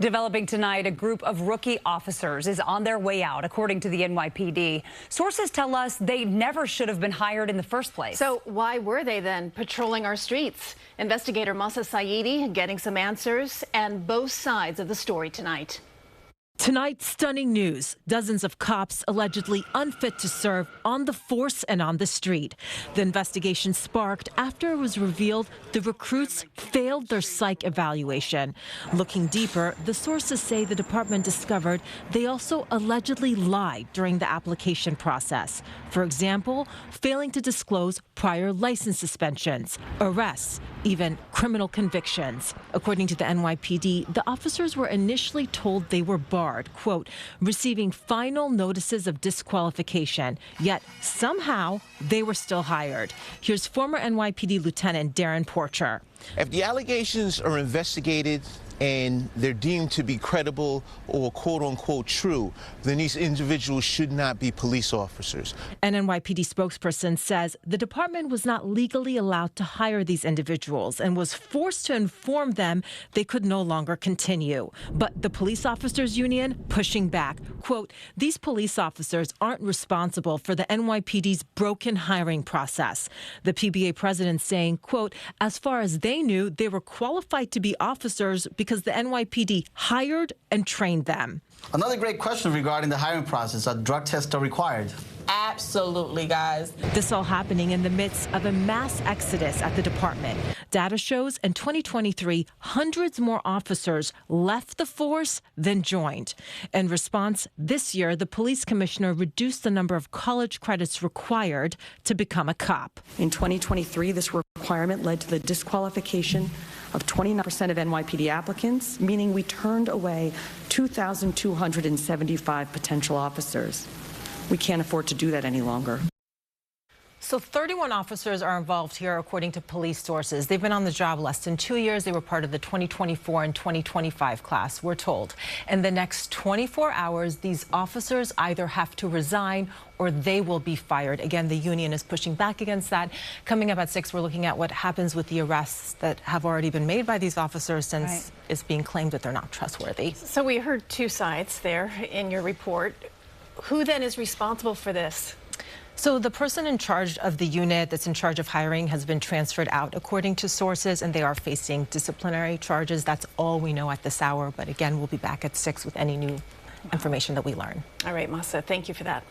Developing tonight, a group of rookie officers is on their way out, according to the NYPD. Sources tell us they never should have been hired in the first place. So why were they then patrolling our streets? Investigator Mahsa Saeidi getting some answers and both sides of the story tonight. Tonight, stunning news. Dozens of cops allegedly unfit to serve on the force and on the street. The investigation sparked after it was revealed the recruits failed their psych evaluation. Looking deeper, the sources say the department discovered they also allegedly lied during the application process. For example, failing to disclose prior license suspensions, arrests, even criminal convictions. According to the NYPD, the officers were initially told they were barred, quote, receiving final notices of disqualification, yet somehow they were still hired. Here's former NYPD Lieutenant Darren Porcher. If the allegations are investigated and they're deemed to be credible or quote-unquote true, then these individuals should not be police officers. An NYPD spokesperson says the department was not legally allowed to hire these individuals and was forced to inform them they could no longer continue. But the police officers union pushing back. Quote, these police officers aren't responsible for the NYPD's broken hiring process. The PBA president saying, quote, as far as they knew, they were qualified to be officers because the NYPD hired and trained them. Another great question regarding the hiring process. Are drug tests still required? Absolutely, guys. This all happening in the midst of a mass exodus at the department. Data shows in 2023, hundreds more officers left the force than joined. In response, this year, the police commissioner reduced the number of college credits required to become a cop. In 2023, this requirement led to the disqualification of 29% of NYPD applicants, meaning we turned away 2,275 potential officers. We can't afford to do that any longer. So 31 officers are involved here, according to police sources. They've been on the job less than 2 years. They were part of the 2024 and 2025 class, we're told. In the next 24 hours, these officers either have to resign or they will be fired. Again, the union is pushing back against that. Coming up at 6, we're looking at what happens with the arrests that have already been made by these officers since it's being claimed that they're not trustworthy. So we heard two sides there in your report. Who then is responsible for this? So the person in charge of the unit that's in charge of hiring has been transferred out, according to sources, and they are facing disciplinary charges. That's all we know at this hour. But again, we'll be back at 6 with any new information that we learn. All right, Mahsa, thank you for that.